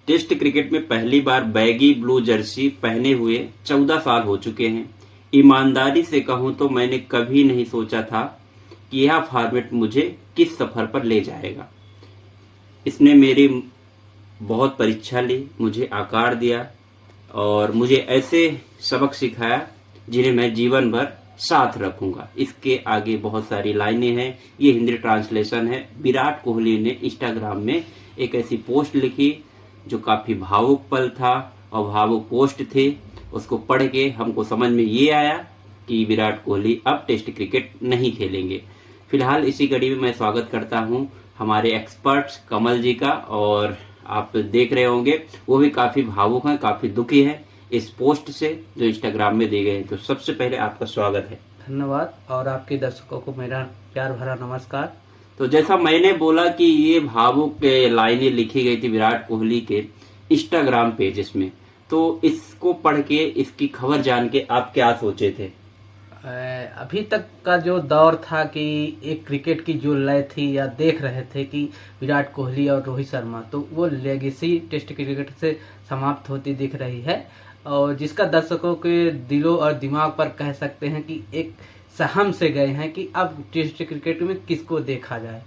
Test cricket में पहली बार baggy blue Jersey पहने हुए 14 साल हो चुके हैं। ईमानदारी से कहूं तो मैंने कभी नहीं सोचा था कि यह फॉर्मेट मुझे किस सफर पर ले जाएगा। इसने मेरी बहुत परीक्षा ली, मुझे आकार दिया और मुझे ऐसे सबक सिखाया जिन्हें मैं जीवन भर साथ रखूंगा। इसके आगे बहुत सारी लाइनें हैं, ये हिंदी ट्रांसलेशन है। विराट कोहली ने इंस्टाग्राम में एक ऐसी पोस्ट लिखी जो काफी भावुक पल था और भावुक पोस्ट थी। उसको पढ़ के हमको समझ में ये आया कि विराट कोहली अब टेस्ट क्रिकेट नहीं खेलेंगे। फिलहाल इसी कड़ी में मैं स्वागत करता हूं हमारे एक्सपर्ट्स कमल जी का, और आप देख रहे होंगे वो भी काफी भावुक हैं, काफी दुखी हैं इस पोस्ट से जो इंस्टाग्राम में दी गई है। तो सबसे पहले आपका स्वागत है। धन्यवाद और आपके दर्शकों को मेरा प्यार भरा नमस्कार। तो जैसा मैंने बोला कि ये भावुक लाइनें लिखी गई थी विराट कोहली के इंस्टाग्राम पेजेस में, तो इसको पढ़ के, इसकी खबर जान के आप क्या सोचे थे? अभी तक का जो दौर था कि एक क्रिकेट की जो लय थी या देख रहे थे कि विराट कोहली और रोहित शर्मा, तो वो लेगेसी टेस्ट क्रिकेट से समाप्त होती दिख रही है, और जिसका दर्शकों के दिलों और दिमाग पर कह सकते हैं कि एक सहम से गए हैं कि अब टेस्ट क्रिकेट में किसको देखा जाए।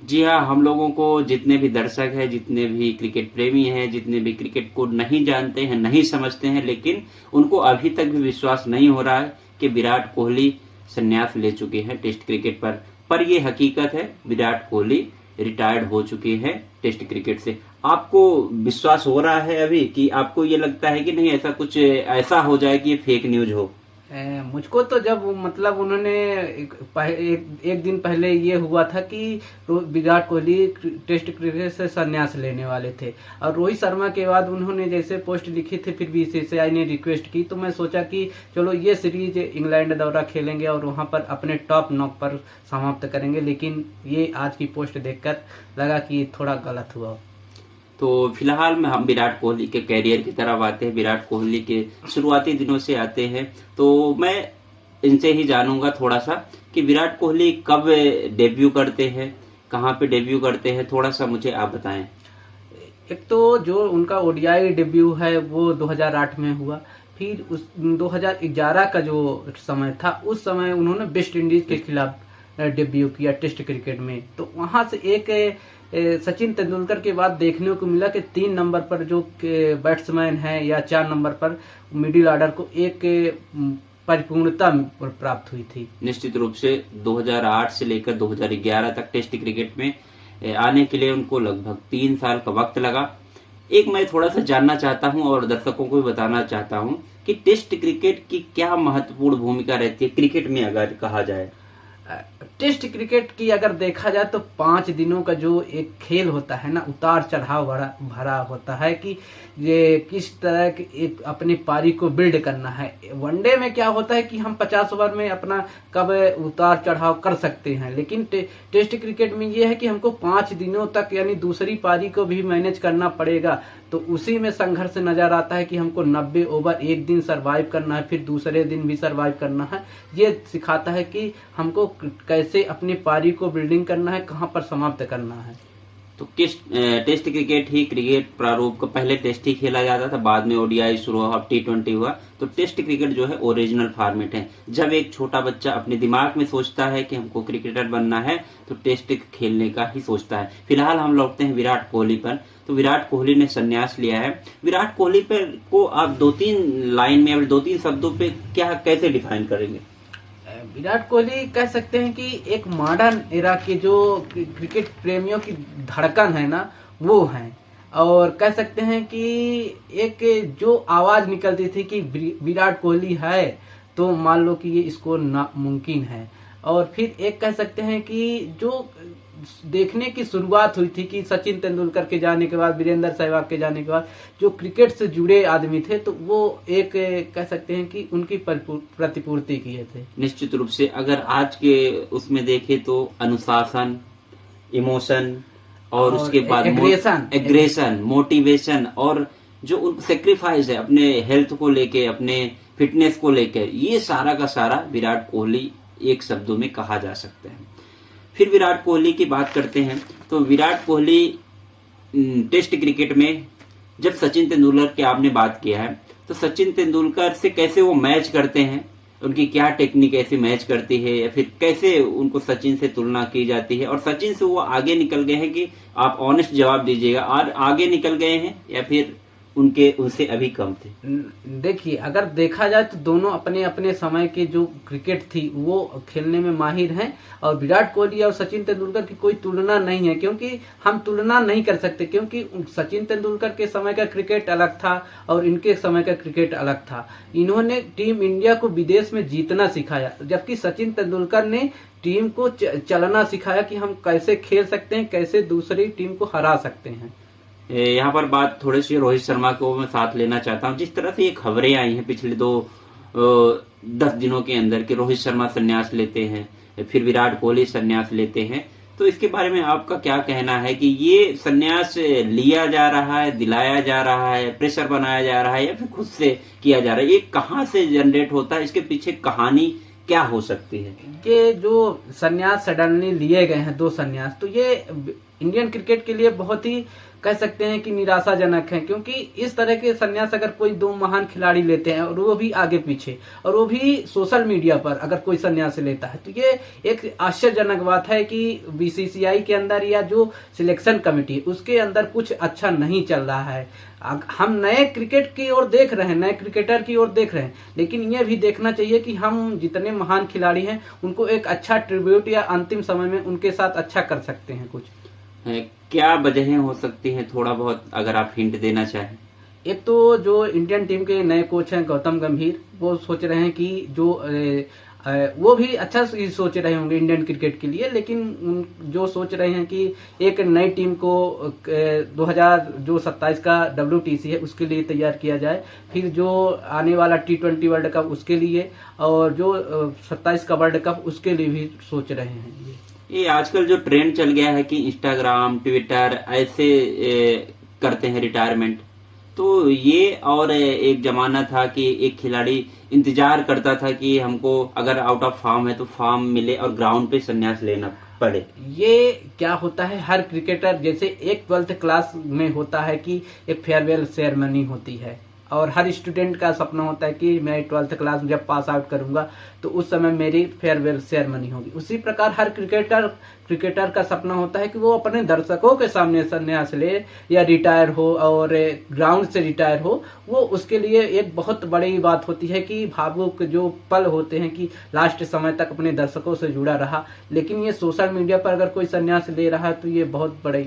जी हाँ, हम लोगों को जितने भी दर्शक हैं, जितने भी क्रिकेट प्रेमी हैं, जितने भी क्रिकेट को नहीं जानते हैं, नहीं समझते हैं, लेकिन उनको अभी तक भी विश्वास नहीं हो रहा है कि विराट कोहली संन्यास ले चुके हैं टेस्ट क्रिकेट पर ये हकीकत है, विराट कोहली रिटायर्ड हो चुके हैं टेस्ट क्रिकेट से। आपको विश्वास हो रहा है अभी कि आपको ये लगता है कि नहीं ऐसा कुछ ऐसा हो जाए कि ये फेक न्यूज हो? मुझको तो जब मतलब उन्होंने एक दिन पहले ये हुआ था कि विराट कोहली टेस्ट क्रिकेट से संन्यास लेने वाले थे, और रोहित शर्मा के बाद उन्होंने जैसे पोस्ट लिखी थी, फिर बीसीसीआई ने रिक्वेस्ट की, तो मैं सोचा कि चलो ये सीरीज इंग्लैंड दौरा खेलेंगे और वहां पर अपने टॉप नॉक पर समाप्त करेंगे, लेकिन ये आज की पोस्ट देखकर लगा कि थोड़ा गलत हुआ। तो फिलहाल में हम विराट कोहली के कैरियर की तरफ आते हैं, विराट कोहली के शुरुआती दिनों से आते हैं। तो मैं इनसे ही जानूंगा थोड़ा सा कि विराट कोहली कब डेब्यू करते हैं, कहाँ पे डेब्यू करते हैं, थोड़ा सा मुझे आप बताएं। एक तो जो उनका ओडीआई डेब्यू है वो 2008 में हुआ, फिर उस 2011 का जो समय था उस समय उन्होंने वेस्ट इंडीज के खिलाफ डेब्यू किया टेस्ट क्रिकेट में। तो वहां से एक सचिन तेंदुलकर के बाद देखने को मिला कि 3 नंबर पर जो बैट्समैन है या 4 नंबर पर मिडिल ऑर्डर को एक परिपूर्णता प्राप्त हुई थी। निश्चित रूप से 2008 से लेकर 2011 तक टेस्ट क्रिकेट में आने के लिए उनको लगभग 3 साल का वक्त लगा। एक मैं थोड़ा सा जानना चाहता हूं और दर्शकों को भी बताना चाहता हूं कि टेस्ट क्रिकेट की क्या महत्वपूर्ण भूमिका रहती है क्रिकेट में अगर कहा जाए। टेस्ट क्रिकेट की अगर देखा जाए तो 5 दिनों का जो एक खेल होता है ना, उतार चढ़ाव भरा होता है कि ये किस तरह के एक अपनी पारी को बिल्ड करना है। वनडे में क्या होता है कि हम 50 ओवर में अपना कब उतार चढ़ाव कर सकते हैं, लेकिन टेस्ट क्रिकेट में ये है कि हमको 5 दिनों तक यानी दूसरी पारी को भी मैनेज करना पड़ेगा। तो उसी में संघर्ष नजर आता है कि हमको 90 ओवर एक दिन सरवाइव करना है, फिर दूसरे दिन भी सरवाइव करना है। ये सिखाता है कि हमको कैसे अपनी पारी को बिल्डिंग करना है, कहाँ पर समाप्त करना है। तो किस टेस्ट क्रिकेट ही क्रिकेट प्रारूप का पहले टेस्ट ही खेला जाता था, बाद में ओडीआई शुरू हुआ, अब T20 हुआ। तो टेस्ट क्रिकेट जो है ओरिजिनल फॉर्मेट है। जब एक छोटा बच्चा अपने दिमाग में सोचता है कि हमको क्रिकेटर बनना है तो टेस्ट खेलने का ही सोचता है। फिलहाल हम लौटते हैं विराट कोहली पर। तो विराट कोहली ने संन्यास लिया है। विराट कोहली पर को आप 2-3 लाइन में, 2-3 शब्दों पे क्या कैसे डिफाइन करेंगे? विराट कोहली कह सकते हैं कि एक मॉडर्न एरा के जो क्रिकेट प्रेमियों की धड़कन है ना, वो हैं। और कह सकते हैं कि एक जो आवाज निकलती थी कि विराट कोहली है तो मान लो कि ये स्कोर नामुमकिन है। और फिर एक कह सकते हैं कि जो देखने की शुरुआत हुई थी कि सचिन तेंदुलकर के जाने के बाद, वीरेंद्र सहवाग के जाने के बाद जो क्रिकेट से जुड़े आदमी थे, तो वो एक कह सकते हैं कि उनकी प्रतिपूर्ति किए थे। निश्चित रूप से अगर आज के उसमें देखें तो अनुशासन, इमोशन और उसके बाद एग्रेशन, मोटिवेशन और जो सेक्रीफाइस है अपने हेल्थ को लेके, अपने फिटनेस को लेकर, ये सारा का सारा विराट कोहली एक शब्दों में कहा जा सकता है। फिर विराट कोहली की बात करते हैं तो विराट कोहली टेस्ट क्रिकेट में जब सचिन तेंदुलकर की आपने बात किया है, तो सचिन तेंदुलकर से कैसे वो मैच करते हैं, उनकी क्या टेक्निक ऐसी मैच करती है, या फिर कैसे उनको सचिन से तुलना की जाती है, और सचिन से वो आगे निकल गए हैं कि आप ऑनेस्ट जवाब दीजिएगा, और आगे निकल गए हैं या फिर उनसे अभी कम थे? देखिए, अगर देखा जाए तो दोनों अपने अपने समय के जो क्रिकेट थी वो खेलने में माहिर हैं, और विराट कोहली और सचिन तेंदुलकर की कोई तुलना नहीं है, क्योंकि हम तुलना नहीं कर सकते, क्योंकि सचिन तेंदुलकर के समय का क्रिकेट अलग था और इनके समय का क्रिकेट अलग था। इन्होंने टीम इंडिया को विदेश में जीतना सिखाया, जबकि सचिन तेंदुलकर ने टीम को चलना सिखाया कि हम कैसे खेल सकते हैं, कैसे दूसरी टीम को हरा सकते हैं। यहाँ पर बात थोड़ी सी रोहित शर्मा को मैं साथ लेना चाहता हूँ। जिस तरह से ये खबरें आई हैं पिछले 10 दिनों के अंदर कि रोहित शर्मा संन्यास लेते हैं, फिर विराट कोहली संन्यास लेते हैं, तो इसके बारे में आपका क्या कहना है कि ये संन्यास लिया जा रहा है, दिलाया जा रहा है, प्रेशर बनाया जा रहा है, या फिर खुद से किया जा रहा है? ये कहाँ से जनरेट होता है, इसके पीछे कहानी क्या हो सकती है? ये जो संन्यास सडनली लिए गए हैं, 2 संन्यास, तो ये इंडियन क्रिकेट के लिए बहुत ही कह सकते हैं कि निराशाजनक है, क्योंकि इस तरह के संन्यास अगर कोई 2 महान खिलाड़ी लेते हैं, और वो भी आगे पीछे, और वो भी सोशल मीडिया पर अगर कोई संन्यास लेता है, तो ये एक आश्चर्यजनक बात है कि बीसीसीआई के अंदर या जो सिलेक्शन कमेटी है उसके अंदर कुछ अच्छा नहीं चल रहा है। हम नए क्रिकेट की ओर देख रहे हैं, नए क्रिकेटर की ओर देख रहे हैं, लेकिन ये भी देखना चाहिए कि हम जितने महान खिलाड़ी हैं उनको एक अच्छा ट्रिब्यूट या अंतिम समय में उनके साथ अच्छा कर सकते हैं। कुछ क्या वजहें हो सकती हैं, थोड़ा बहुत अगर आप हिंट देना चाहें? एक तो जो इंडियन टीम के नए कोच हैं गौतम गंभीर, वो सोच रहे हैं कि जो वो भी अच्छा ही सोच रहे होंगे इंडियन क्रिकेट के लिए, लेकिन जो सोच रहे हैं कि एक नई टीम को 2027 का WTC है उसके लिए तैयार किया जाए, फिर जो आने वाला T20 वर्ल्ड कप उसके लिए, और जो 27 का वर्ल्ड कप उसके लिए भी सोच रहे हैं। ये आजकल जो ट्रेंड चल गया है कि इंस्टाग्राम, ट्विटर ऐसे करते हैं रिटायरमेंट, तो ये और एक जमाना था कि एक खिलाड़ी इंतजार करता था कि हमको अगर आउट ऑफ फॉर्म है तो फॉर्म मिले और ग्राउंड पे संन्यास लेना पड़े। ये क्या होता है, हर क्रिकेटर जैसे एक 12th क्लास में होता है कि एक फेयरवेल सेरेमनी होती है, और हर स्टूडेंट का सपना होता है कि मैं 12th क्लास जब पास आउट करूंगा तो उस समय मेरी फेयरवेल सेरेमनी होगी। उसी प्रकार हर क्रिकेटर का सपना होता है कि वो अपने दर्शकों के सामने संन्यास ले या रिटायर हो, और ग्राउंड से रिटायर हो। वो उसके लिए एक बहुत बड़ी बात होती है कि भावुक जो पल होते हैं कि लास्ट समय तक अपने दर्शकों से जुड़ा रहा। लेकिन ये सोशल मीडिया पर अगर कोई संन्यास ले रहा है तो ये बहुत बड़ी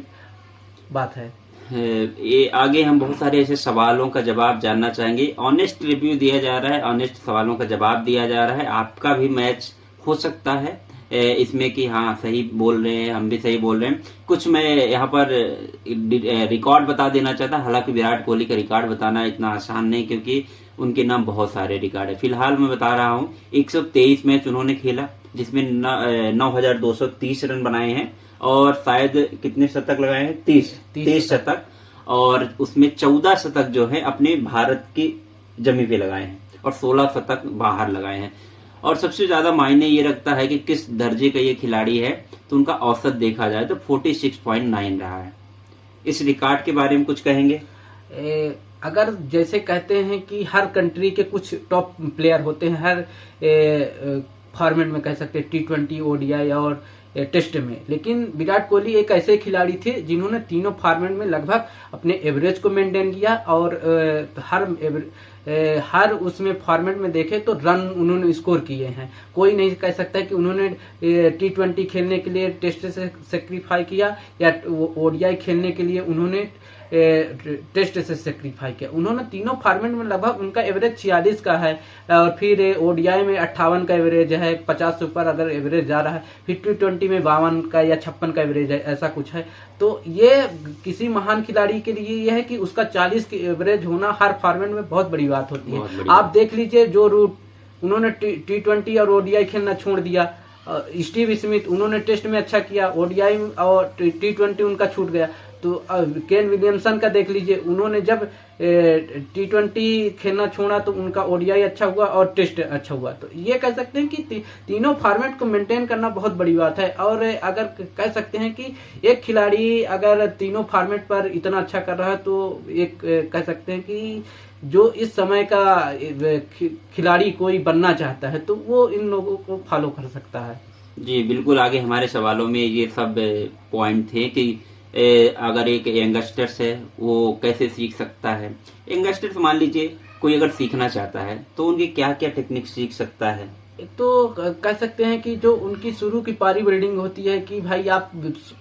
बात है। ये आगे हम बहुत सारे ऐसे सवालों का जवाब जानना चाहेंगे। ऑनेस्ट रिव्यू दिया जा रहा है, ऑनेस्ट सवालों का जवाब दिया जा रहा है। आपका भी मैच हो सकता है इसमें कि हाँ सही बोल रहे हैं, हम भी सही बोल रहे हैं। कुछ मैं यहाँ पर रिकॉर्ड बता देना चाहता, हालांकि विराट कोहली का रिकॉर्ड बताना इतना आसान नहीं, क्योंकि उनके नाम बहुत सारे रिकॉर्ड है। फिलहाल मैं बता रहा हूँ 123 मैच उन्होंने खेला, जिसमें 9,230 रन बनाए हैं, और शायद कितने शतक लगाए हैं, 30 शतक, और उसमें 14 शतक जो है अपने भारत की जमी पे लगाए हैं, और 16 शतक बाहर लगाए हैं। और सबसे ज्यादा मायने ये रखता है कि किस दर्जे का ये खिलाड़ी है, तो उनका औसत देखा जाए तो 46.9 रहा है। इस रिकॉर्ड के बारे में कुछ कहेंगे? अगर जैसे कहते हैं कि हर कंट्री के कुछ टॉप प्लेयर होते हैं, हर फॉर्मेट में कह सकते हैं, T20, ODI और टेस्ट में, लेकिन विराट कोहली एक ऐसे खिलाड़ी थे जिन्होंने तीनों फॉर्मेट में लगभग अपने एवरेज को मेंटेन किया, और हर उसमें फॉर्मेट में देखे तो रन उन्होंने स्कोर किए हैं। कोई नहीं कह सकता कि उन्होंने T20 खेलने के लिए टेस्ट से सेक्रीफाई किया, या ODI खेलने के लिए उन्होंने टेस्ट से सेक्रीफाई किया। उन्होंने तीनों फॉर्मेट में लगभग उनका एवरेज 46 का है, और फिर ODI में 58 का एवरेज है, 50 से ऊपर अगर एवरेज जा रहा है, फिर T20 में 52 का या 56 का एवरेज है, ऐसा कुछ है। तो ये किसी महान खिलाड़ी के लिए यह है कि उसका 40 की एवरेज होना हर फॉर्मेट में बहुत बड़ी बात होती है। आप देख लीजिए जो रूट उन्होंने T20 और ODI खेलना छोड़ दिया। स्टीव स्मिथ, उन्होंने टेस्ट में अच्छा किया, ODI और T20 उनका छूट गया। तो केन विलियमसन का देख लीजिए, उन्होंने जब T20 खेलना छोड़ा तो उनका ओडीआई अच्छा हुआ और टेस्ट अच्छा हुआ। तो ये कह सकते हैं कि तीनों फॉर्मेट को मेंटेन करना बहुत बड़ी बात है। और अगर कह सकते हैं कि एक खिलाड़ी अगर तीनों फॉर्मेट पर इतना अच्छा कर रहा है तो एक कह सकते हैं कि जो इस समय का खिलाड़ी कोई बनना चाहता है तो वो इन लोगों को फॉलो कर सकता है। जी बिल्कुल, आगे हमारे सवालों में ये सब पॉइंट थे कि अगर एक यंगस्टर्स है वो कैसे सीख सकता है। यंगस्टर्स मान लीजिए कोई अगर सीखना चाहता है तो उनकी क्या क्या टेक्निक सीख सकता है। एक तो कह सकते हैं कि जो उनकी शुरू की पारी बिल्डिंग होती है कि भाई आप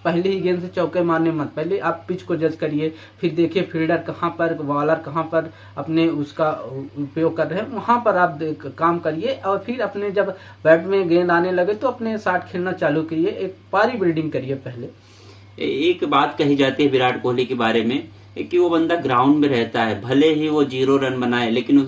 पहले ही गेंद से चौके मारने मत, पहले आप पिच को जज करिए, फिर देखिए फील्डर कहाँ पर, बॉलर कहाँ पर अपने उसका उपयोग कर रहे हैं, वहाँ पर आप काम करिए और फिर अपने जब बैट में गेंद आने लगे तो अपने साथ खेलना चालू करिए, एक पारी बिल्डिंग करिए पहले। एक बात कही जाती है विराट कोहली के बारे में कि वो बंदा ग्राउंड में रहता है, भले ही वो 0 रन बनाए लेकिन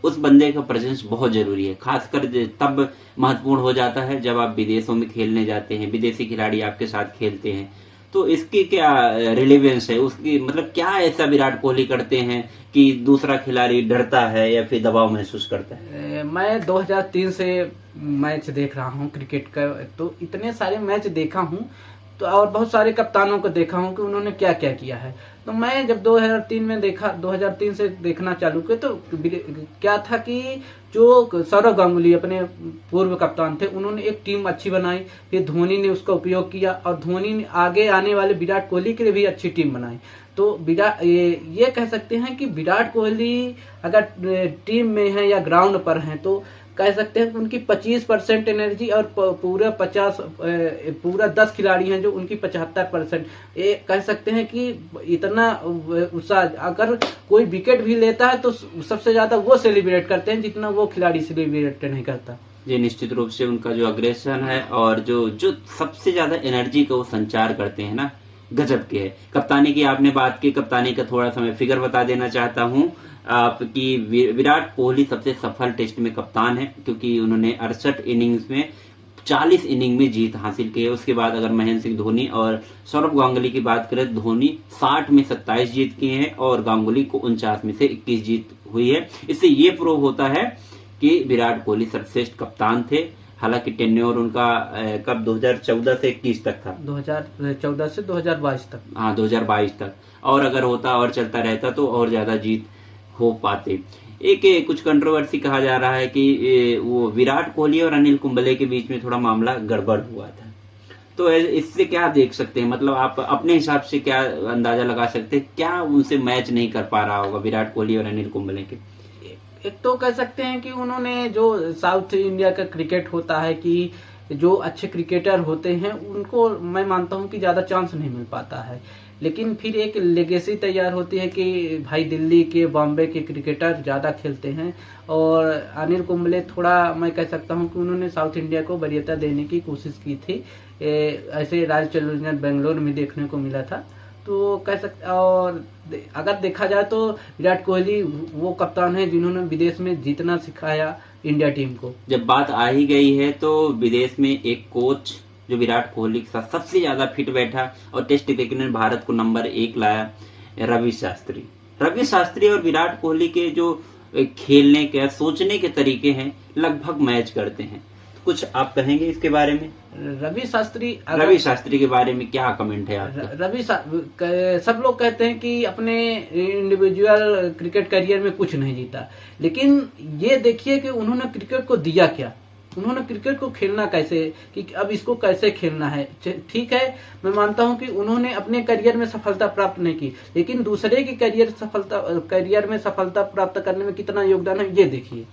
उस बंदे का प्रेजेंस बहुत जरूरी है। खासकर तब महत्वपूर्ण हो जाता है जब आप विदेशों में खेलने जाते हैं, विदेशी खिलाड़ी आपके साथ खेलते हैं। तो इसकी क्या रिलेवेंस है, उसकी मतलब क्या ऐसा विराट कोहली करते हैं कि दूसरा खिलाड़ी डरता है या फिर दबाव महसूस करता है। मैं 2003 से मैच देख रहा हूँ क्रिकेट का, तो इतने सारे मैच देखा हूँ तो और बहुत सारे कप्तानों को देखा हूँ कि उन्होंने क्या क्या किया है। तो मैं जब 2003 में देखा, 2003 से देखना चालू किया तो क्या था कि जो सौरव गांगुली अपने पूर्व कप्तान थे, उन्होंने एक टीम अच्छी बनाई, फिर धोनी ने उसका उपयोग किया और धोनी ने आगे आने वाले विराट कोहली के लिए भी अच्छी टीम बनाई। तो ये कह सकते हैं कि विराट कोहली अगर टीम में है या ग्राउंड पर हैं तो कह सकते हैं कि उनकी 25% एनर्जी और पूरा 10 खिलाड़ी हैं जो उनकी 75%, ये कह सकते हैं कि इतना उत्साह, अगर कोई विकेट भी लेता है तो सबसे ज्यादा वो सेलिब्रेट करते हैं जितना वो खिलाड़ी सेलिब्रेट नहीं करता। ये निश्चित रूप से उनका जो अग्रेशन है और जो सबसे ज्यादा एनर्जी का वो संचार करते हैं ना, गजब के है। कप्तानी की आपने बात की, कप्तानी का थोड़ा सा मैं फिगर बता देना चाहता हूँ आपकी। विराट कोहली सबसे सफल टेस्ट में कप्तान है क्योंकि उन्होंने 68 इनिंग्स में 40 इनिंग में जीत हासिल की है। उसके बाद अगर महेंद्र सिंह धोनी और सौरभ गांगुली की बात करें तो धोनी 60 में 27 जीत किए हैं और गांगुली को 49 में से 21 जीत हुई है। इससे ये प्रूव होता है कि विराट कोहली सर्वश्रेष्ठ कप्तान थे। हालांकि टेन्योर उनका कब 2014 से 21 तक था, 2014 से 2022 तक। हाँ 2022 तक, और अगर होता और चलता रहता तो और ज्यादा जीत हो पाते। एक कुछ कंट्रोवर्सी कहा जा रहा है कि वो विराट कोहली और अनिल कुंबले के बीच में थोड़ा मामला गड़बड़ हुआ था। तो इससे क्या देख सकते हैं, मतलब आप अपने हिसाब से क्या अंदाजा लगा सकते हैं, क्या उनसे मैच नहीं कर पा रहा होगा विराट कोहली और अनिल कुंबले के। एक तो कह सकते हैं कि उन्होंने जो साउथ इंडिया का क्रिकेट होता है कि जो अच्छे क्रिकेटर होते हैं उनको मैं मानता हूं कि ज्यादा चांस नहीं मिल पाता है, लेकिन फिर एक लेगेसी तैयार होती है कि भाई दिल्ली के, बॉम्बे के क्रिकेटर ज्यादा खेलते हैं। और अनिल कुंबले थोड़ा मैं कह सकता हूं कि उन्होंने साउथ इंडिया को वरीयता देने की कोशिश की थी, ऐसे रॉयल चैलेंजर्स बेंगलोर में देखने को मिला था। तो कह सकते, और अगर देखा जाए तो विराट कोहली वो कप्तान है जिन्होंने विदेश में जीतना सिखाया इंडिया टीम को। जब बात आ ही गई है तो विदेश में एक कोच जो विराट कोहली के साथ सबसे ज्यादा फिट बैठा और टेस्ट क्रिकेट में भारत को नंबर 1 लाया, रवि शास्त्री और विराट कोहली के जो खेलने के, सोचने के तरीके हैं लगभग मैच करते हैं। कुछ आप कहेंगे इसके बारे में? रवि शास्त्री के बारे में क्या कमेंट है आपका? सब लोग कहते हैं कि अपने इंडिविजुअल क्रिकेट करियर में कुछ नहीं जीता, लेकिन ये देखिए कि उन्होंने क्रिकेट को दिया क्या, उन्होंने क्रिकेट को खेलना कैसे, कि अब इसको कैसे खेलना है। ठीक है, मैं मानता हूं कि उन्होंने अपने करियर में सफलता प्राप्त नहीं की, लेकिन दूसरे के करियर में सफलता प्राप्त करने में कितना योगदान है ये देखिए।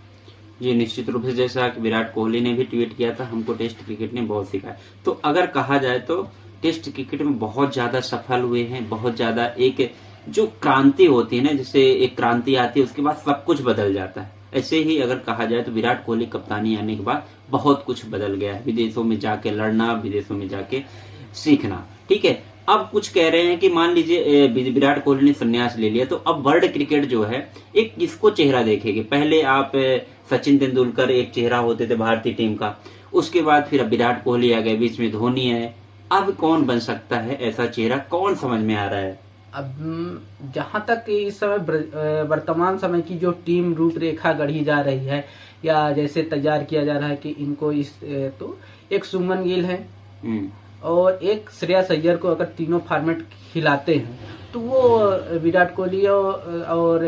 ये निश्चित रूप से, जैसा कि विराट कोहली ने भी ट्वीट किया था, हमको टेस्ट क्रिकेट ने बहुत सिखाया। तो अगर कहा जाए तो टेस्ट क्रिकेट में बहुत ज्यादा सफल हुए हैं, बहुत ज्यादा एक जो क्रांति होती है ना, जैसे एक क्रांति आती है उसके बाद सब कुछ बदल जाता है, ऐसे ही अगर कहा जाए तो विराट कोहली कप्तानी आने के बाद बहुत कुछ बदल गया है। विदेशों में जाके लड़ना, विदेशों में जाके सीखना। ठीक है, अब कुछ कह रहे हैं कि मान लीजिए विराट कोहली ने संन्यास ले लिया तो अब वर्ल्ड क्रिकेट जो है एक किसको चेहरा देखेगी। पहले आप सचिन तेंदुलकर एक चेहरा होते थे भारतीय टीम का, उसके बाद फिर अब विराट कोहली आ गए, बीच में धोनी है, अब कौन बन सकता है ऐसा चेहरा, कौन समझ में आ रहा है? अब जहां तक इस समय वर्तमान समय की जो टीम रूपरेखा गढ़ी जा रही है या जैसे तैयार किया जा रहा है कि इनको तो एक शुभमन गिल है और एक श्रेयस अय्यर को अगर तीनों फॉर्मेट खिलाते हैं तो वो विराट कोहली और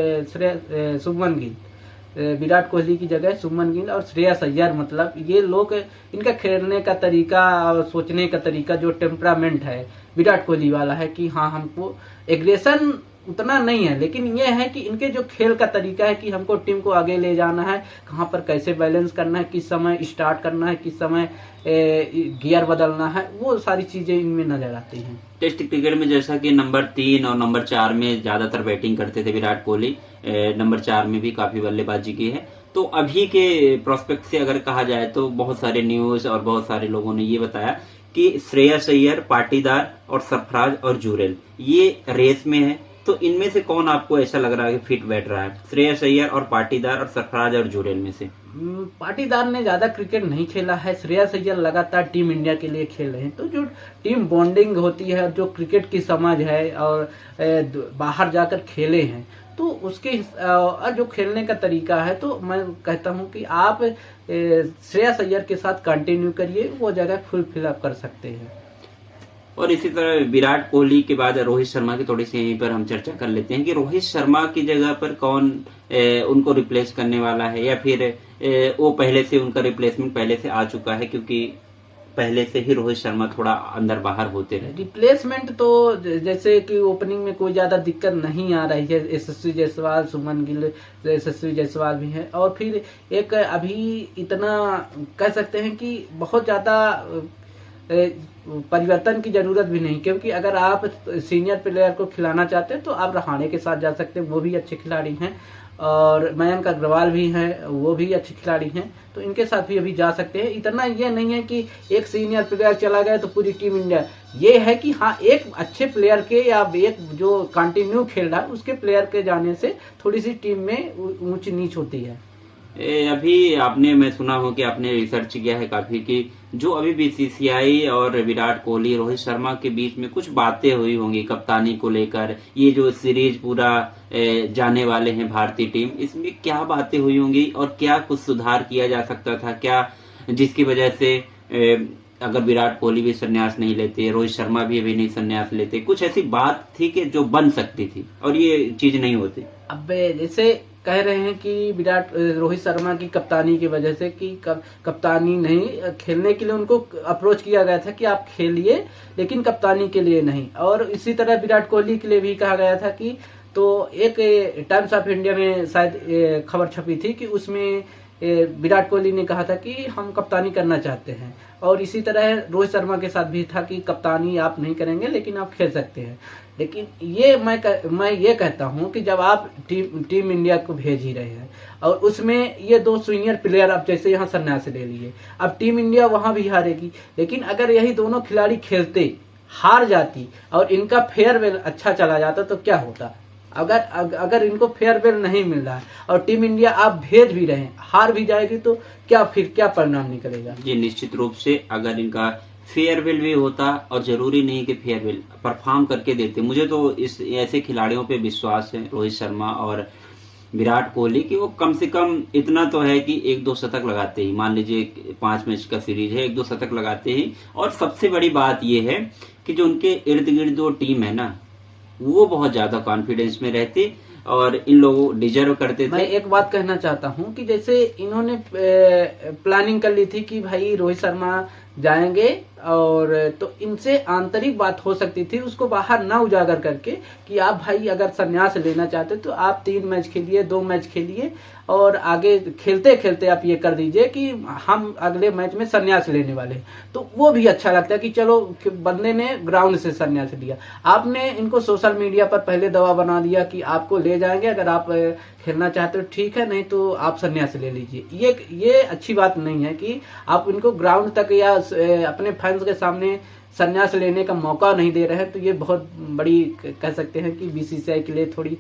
शुभमन गिल, विराट कोहली की जगह शुभमन गिल और श्रेयस अय्यर, मतलब ये लोग इनका खेलने का तरीका और सोचने का तरीका जो टेम्परामेंट है विराट कोहली वाला है कि हाँ हमको एग्रेशन उतना नहीं है, लेकिन ये है कि इनके जो खेल का तरीका है कि हमको टीम को आगे ले जाना है, कहाँ पर कैसे बैलेंस करना है, किस समय स्टार्ट करना है, किस समय गियर बदलना है, वो सारी चीजें इनमें नजर आती हैं। टेस्ट क्रिकेट में जैसा कि नंबर 3 और नंबर 4 में ज्यादातर बैटिंग करते थे विराट कोहली, नंबर 4 में भी काफी बल्लेबाजी की है। तो अभी के प्रोस्पेक्ट से अगर कहा जाए तो बहुत सारे न्यूज और बहुत सारे लोगों ने ये बताया कि श्रेयस अय्यर, पाटीदार और सरफराज और जुरेल ये रेस में है। तो इनमें से कौन आपको ऐसा लग रहा है कि फिट बैठ रहा है, श्रेयस अय्यर और पाटीदार और सरफराज और जुरेल में से? पाटीदार ने ज्यादा क्रिकेट नहीं खेला है, श्रेयस अय्यर लगातार टीम इंडिया के लिए खेल रहे हैं, तो जो टीम बॉन्डिंग होती है, जो क्रिकेट की समझ है और बाहर जाकर खेले हैं तो उसके जो खेलने का तरीका है, तो मैं कहता हूं कि आप श्रेयस अय्यर के साथ कंटिन्यू करिए, वो जगह फुल फिलअप कर सकते हैं। और इसी तरह विराट कोहली के बाद रोहित शर्मा की थोड़ी सी यहीं पर हम चर्चा कर लेते हैं कि रोहित शर्मा की जगह पर कौन उनको रिप्लेस करने वाला है, या फिर वो पहले से उनका रिप्लेसमेंट पहले से आ चुका है, क्योंकि पहले से ही रोहित शर्मा थोड़ा अंदर बाहर होते रहे। रिप्लेसमेंट तो जैसे कि ओपनिंग में कोई ज्यादा दिक्कत नहीं आ रही है, यशस्वी जायसवाल, शुभमन गिल, यशस्वी जायसवाल भी है, और फिर एक अभी इतना कह सकते हैं कि बहुत ज्यादा परिवर्तन की जरूरत भी नहीं, क्योंकि अगर आप सीनियर प्लेयर को खिलाना चाहते हैं तो आप रहाणे के साथ जा सकते हैं, वो भी अच्छे खिलाड़ी हैं, और मयंक अग्रवाल भी हैं, वो भी अच्छे खिलाड़ी हैं, तो इनके साथ भी अभी जा सकते हैं। इतना ये नहीं है कि एक सीनियर प्लेयर चला गया तो पूरी टीम इंडिया, ये है कि हाँ एक अच्छे प्लेयर के या एक जो कंटिन्यू खेल रहा है उसके प्लेयर के जाने से थोड़ी सी टीम में ऊंच नीच होती है। अभी आपने, मैं सुना हूं कि आपने रिसर्च किया है काफी कि जो अभी बीसीसीआई और विराट कोहली, रोहित शर्मा के बीच में कुछ बातें हुई होंगी कप्तानी को लेकर, ये जो सीरीज पूरा जाने वाले हैं भारतीय टीम, इसमें क्या बातें हुई होंगी और क्या कुछ सुधार किया जा सकता था क्या, जिसकी वजह से अगर विराट कोहली भी संन्यास नहीं लेते, रोहित शर्मा भी अभी नहीं संन्यास लेते, कुछ ऐसी बात थी कि जो बन सकती थी और ये चीज नहीं होती? अब जैसे कह रहे हैं कि रोहित शर्मा की कप्तानी की वजह से कि कप्तानी नहीं खेलने के लिए उनको अप्रोच किया गया था कि आप खेलिए लेकिन कप्तानी के लिए नहीं, और इसी तरह विराट कोहली के लिए भी कहा गया था कि, तो एक टाइम्स ऑफ इंडिया में शायद खबर छपी थी कि उसमें विराट कोहली ने कहा था कि हम कप्तानी करना चाहते हैं, और इसी तरह रोहित शर्मा के साथ भी था कि कप्तानी आप नहीं करेंगे लेकिन आप खेल सकते हैं। लेकिन ये मैं ये कहता हूं कि जब आप टीम इंडिया को भेज ही रहे हैं और उसमें ये दो सीनियर प्लेयर आप जैसे यहाँ संन्यास ले लिए, अब टीम इंडिया वहां भी हारेगी, लेकिन अगर यही दोनों खिलाड़ी खेलते हार जाती और इनका फेयरवेल अच्छा चला जाता तो क्या होता? अगर इनको फेयरवेल नहीं मिल रहा है और टीम इंडिया आप भेज भी रहे हैं, हार भी जाएगी, तो क्या परिणाम निकलेगा? जी निश्चित रूप से अगर इनका फेयरवेल भी होता, और जरूरी नहीं कि फेयरवेल परफॉर्म करके देते, मुझे तो इस ऐसे खिलाड़ियों पे विश्वास है, रोहित शर्मा और विराट कोहली, कि वो कम से कम इतना तो है कि 1-2 शतक लगाते ही, मान लीजिए 5 मैच का सीरीज है, 1-2 शतक लगाते ही। और सबसे बड़ी बात ये है कि जो उनके इर्द गिर्द जो टीम है ना, वो बहुत ज्यादा कॉन्फिडेंस में रहती और इन लोगों डिजर्व करते थे। मैं एक बात कहना चाहता हूं कि जैसे इन्होंने प्लानिंग कर ली थी कि भाई रोहित शर्मा जाएंगे, और तो इनसे आंतरिक बात हो सकती थी, उसको बाहर ना उजागर करके कि आप भाई अगर संन्यास लेना चाहते तो आप 3 मैच खेलिए, 2 मैच खेलिए, और आगे खेलते खेलते आप ये कर दीजिए कि हम अगले मैच में संन्यास लेने वाले हैं, तो वो भी अच्छा लगता है कि चलो बंदे ने ग्राउंड से संन्यास लिया। आपने इनको सोशल मीडिया पर पहले दवा बना दिया कि आपको ले जाएंगे, अगर आप खेलना चाहते हो ठीक है, नहीं तो आप संन्यास ले लीजिए। ये अच्छी बात नहीं है कि आप इनको ग्राउंड तक या अपने फैंस के सामने संन्यास लेने का मौका नहीं दे रहे हैं, तो ये बहुत बड़ी कह सकते हैं कि बीसीसीआई के लिए थोड़ी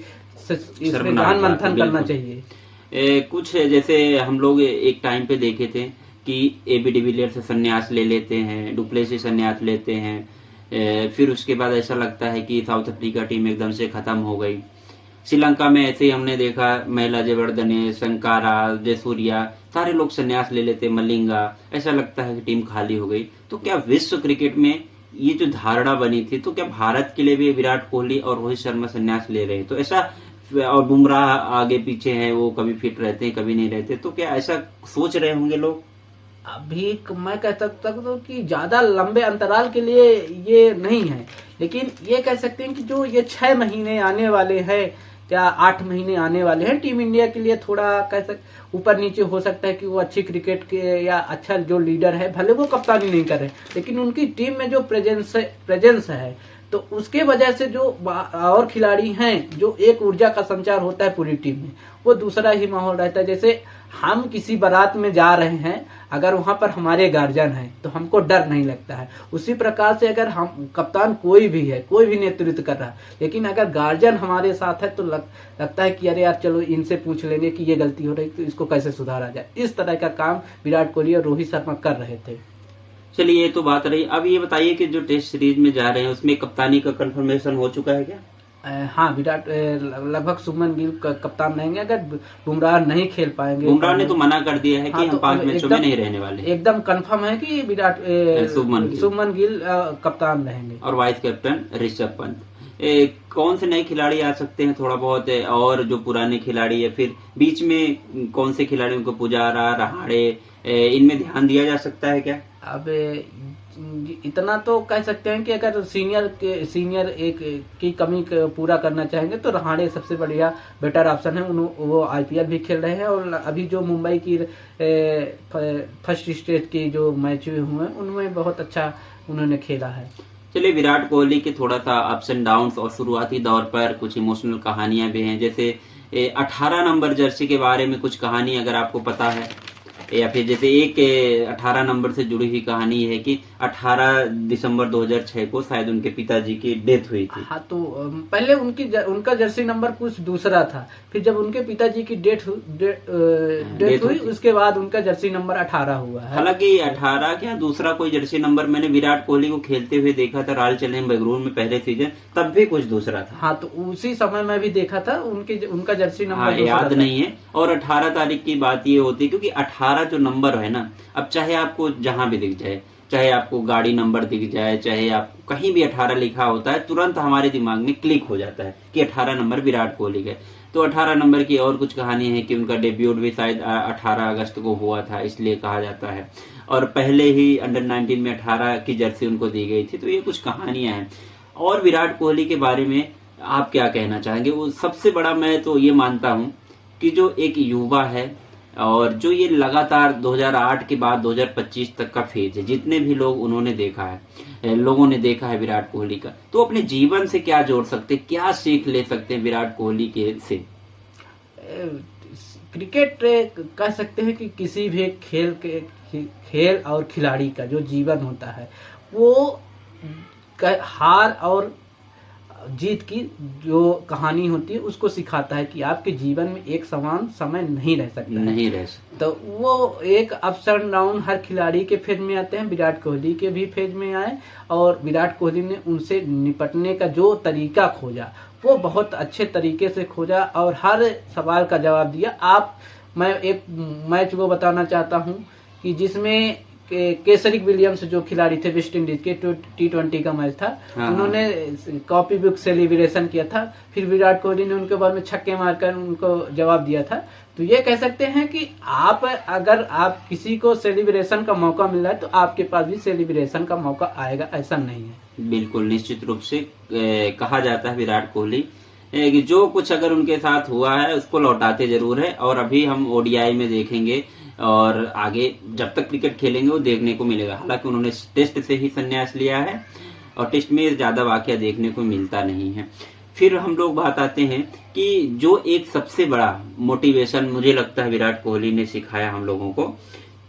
इसमें गहन मंथन करना चाहिए। कुछ जैसे हम लोग एक टाइम पे देखे थे कि एबी डिविलियर्स से संन्यास ले लेते हैं, डुप्लेसी संन्यास लेते हैं, फिर उसके बाद ऐसा लगता है कि साउथ अफ्रीका टीम एकदम से खत्म हो गई। श्रीलंका में ऐसे ही हमने देखा, महिला जयवर्धने, संकारा, जयसूर्या, सारे लोग संन्यास ले लेते, मलिंगा, ऐसा लगता है कि टीम खाली हो गई। तो क्या विश्व क्रिकेट में ये जो धारणा बनी थी, तो क्या भारत के लिए भी विराट कोहली और रोहित शर्मा संन्यास ले रहे हैं? तो ऐसा, और बुमराह आगे पीछे हैं, वो कभी फिट रहते हैं कभी नहीं रहते, तो क्या ऐसा सोच रहे होंगे लोग? अभी मैं कह सकता हूँ कि ज्यादा लंबे अंतराल के लिए ये नहीं है, लेकिन ये कह सकते हैं कि जो ये 6 महीने आने वाले हैं या 8 महीने आने वाले हैं, टीम इंडिया के लिए थोड़ा कह सकते ऊपर नीचे हो सकता है कि वो अच्छी क्रिकेट के या अच्छा जो लीडर है, भले वो कप्तानी नहीं कर रहे, लेकिन उनकी टीम में जो प्रेजेंस है, तो उसके वजह से जो और खिलाड़ी हैं, जो एक ऊर्जा का संचार होता है पूरी टीम में, वो दूसरा ही माहौल रहता है। जैसे हम किसी बारात में जा रहे हैं, अगर वहां पर हमारे गार्जियन हैं तो हमको डर नहीं लगता है। उसी प्रकार से अगर हम कप्तान कोई भी है, कोई भी नेतृत्व कर रहा है, लेकिन अगर गार्जियन हमारे साथ है तो लगता है कि अरे यार चलो इनसे पूछ लेंगे कि ये गलती हो रही तो इसको कैसे सुधारा जाए। इस तरह का काम विराट कोहली और रोहित शर्मा कर रहे थे। चलिए, ये तो बात रही। अब ये बताइए कि जो टेस्ट सीरीज में जा रहे हैं उसमें कप्तानी का कंफर्मेशन हो चुका है क्या? हाँ, विराट लगभग शुभमन गिल कप्तान रहेंगे अगर बुमराह नहीं खेल पाएंगे। बुमराह ने तो मना कर दिया है कि हाँ, हम 5 मैचों में नहीं रहने वाले। एकदम कंफर्म है कि विराट शुभमन गिल कप्तान रहेंगे और वाइस कैप्टन ऋषभ पंत। कौन से नए खिलाड़ी आ सकते हैं थोड़ा बहुत, और जो पुराने खिलाड़ी है, फिर बीच में कौन से खिलाड़ियों को, पुजारा, रहाड़े, इनमें ध्यान दिया जा सकता है क्या? अब इतना तो कह सकते हैं कि अगर सीनियर एक की कमी पूरा करना चाहेंगे तो रहाड़े सबसे बढ़िया बेटर ऑप्शन है। वो आईपीएल भी खेल रहे हैं और अभी जो मुंबई की फर्स्ट स्टेज की जो मैच हुए हैं उनमें बहुत अच्छा उन्होंने खेला है। चलिए, विराट कोहली के थोड़ा सा अप्स एंड डाउन्स और शुरुआती दौर पर कुछ इमोशनल कहानियां भी हैं, जैसे 18 नंबर जर्सी के बारे में कुछ कहानी अगर आपको पता है, या फिर जैसे एक 18 नंबर से जुड़ी हुई कहानी है कि 18 दिसंबर 2006 को शायद उनके पिताजी की डेथ हुई थी। हाँ, तो पहले उनका जर्सी नंबर कुछ दूसरा था, फिर जब उनके पिताजी की डेथ हुई उसके बाद उनका जर्सी नंबर 18 हुआ है। हालांकि 18 क्या दूसरा कोई जर्सी नंबर मैंने विराट कोहली को खेलते हुए देखा था रॉयल चैलेंजर्स बेंगलुरु में पहले सीजन, तब भी कुछ दूसरा था। हाँ, तो उसी समय मैं भी देखा था उनका जर्सी नंबर। हाँ, याद नहीं है। और 18 तारीख की बात ये होती है क्योंकि 18 जो नंबर है ना, अब चाहे आपको जहां भी दिख जाए, चाहे आपको गाड़ी नंबर दिख जाए, चाहे आप कहीं भी 18 लिखा होता है, तुरंत हमारे दिमाग में क्लिक हो जाता है कि 18 नंबर विराट कोहली का। तो 18 नंबर की और कुछ कहानी है कि उनका डेब्यूट भी शायद 18 अगस्त को हुआ था, इसलिए कहा जाता है। और पहले ही अंडर 19 में 18 की जर्सी उनको दी गई थी। तो ये कुछ कहानियां हैं। और विराट कोहली के बारे में आप क्या कहना चाहेंगे? वो सबसे बड़ा मैं तो ये मानता हूं कि जो एक युवा है और जो ये लगातार 2008 के बाद 2025 तक का फेज है, जितने भी लोग उन्होंने देखा है, लोगों ने देखा है विराट कोहली का, तो अपने जीवन से क्या जोड़ सकते, क्या सीख ले सकते हैं विराट कोहली के से? क्रिकेट कह सकते हैं कि किसी भी खेल और खिलाड़ी का जो जीवन होता है वो हार और जीत की जो कहानी होती है उसको सिखाता है कि आपके जीवन में एक समान समय नहीं रह सकता, नहीं रह सकता। तो वो एक अप्स एंड डाउन हर खिलाड़ी के फेज में आते हैं, विराट कोहली के भी फेज में आए, और विराट कोहली ने उनसे निपटने का जो तरीका खोजा वो बहुत अच्छे तरीके से खोजा और हर सवाल का जवाब दिया। मैं एक मैच वो बताना चाहता हूँ कि जिसमें केसरी विलियम्स जो खिलाड़ी थे वेस्ट इंडीज के, T20 का मैच था। हाँ। उन्होंने कॉपी बुक सेलिब्रेशन किया था, फिर विराट कोहली ने उनके बारे में छक्के मारकर उनको जवाब दिया था। तो ये कह सकते हैं कि अगर आप किसी को सेलिब्रेशन का मौका मिल रहा है तो आपके पास भी सेलिब्रेशन का मौका आएगा, ऐसा नहीं है। बिल्कुल, निश्चित रूप से कहा जाता है विराट कोहली कि जो कुछ अगर उनके साथ हुआ है उसको लौटाते जरूर है। और अभी हम ओडीआई में देखेंगे और आगे जब तक क्रिकेट खेलेंगे वो देखने को मिलेगा। हालांकि उन्होंने टेस्ट से ही संन्यास लिया है और टेस्ट में ज्यादा वाकया देखने को मिलता नहीं है। फिर हम लोग बात आते हैं कि जो एक सबसे बड़ा मोटिवेशन मुझे लगता है विराट कोहली ने सिखाया हम लोगों को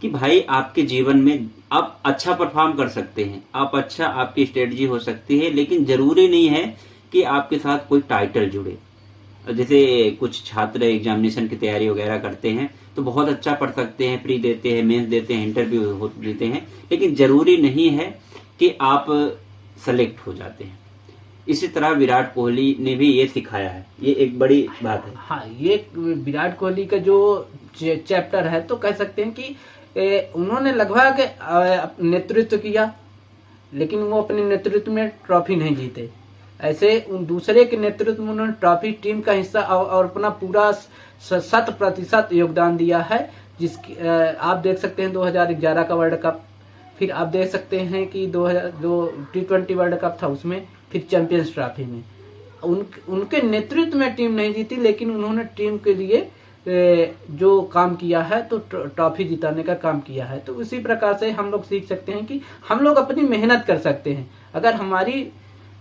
कि भाई आपके जीवन में आप अच्छा परफॉर्म कर सकते हैं, आपकी स्ट्रेटजी हो सकती है, लेकिन जरूरी नहीं है कि आपके साथ कोई टाइटल जुड़े। जैसे कुछ छात्र एग्जामिनेशन की तैयारी वगैरह करते हैं तो बहुत अच्छा पढ़ सकते हैं, प्री देते हैं, मेंस देते हैं, इंटरव्यू देते हैं, लेकिन जरूरी नहीं है कि आप सेलेक्ट हो जाते हैं। इसी तरह विराट कोहली ने भी ये सिखाया है, ये एक बड़ी बात है। हाँ, ये विराट कोहली का जो चैप्टर है तो कह सकते हैं कि उन्होंने लगभग नेतृत्व किया, लेकिन वो अपने नेतृत्व में ट्रॉफी नहीं जीते। ऐसे उन दूसरे के नेतृत्व में उन्होंने ट्रॉफी, टीम का हिस्सा और अपना पूरा 100% योगदान दिया है। जिसकी आप देख सकते हैं 2011 का वर्ल्ड कप, फिर आप देख सकते हैं कि 2000 जो T20 वर्ल्ड कप था उसमें, फिर चैंपियंस ट्रॉफी में उनके नेतृत्व में टीम नहीं जीती, लेकिन उन्होंने टीम के लिए जो काम किया है तो ट्रॉफी जिताने का काम किया है। तो उसी प्रकार से हम लोग सीख सकते हैं कि हम लोग अपनी मेहनत कर सकते हैं। अगर हमारी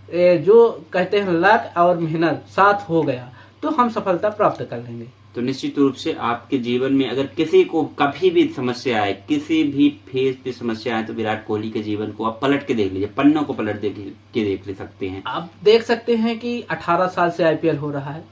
जो कहते हैं लक और मेहनत साथ हो गया तो हम सफलता प्राप्त कर लेंगे। तो निश्चित रूप से आपके जीवन में अगर किसी को कभी भी समस्या आए, किसी भी फेज पे समस्या आए, तो विराट कोहली के जीवन को आप पलट के देख लीजिए, पन्नों को पलट के देख ले सकते हैं। आप देख सकते हैं कि 18 साल से आईपीएल हो रहा है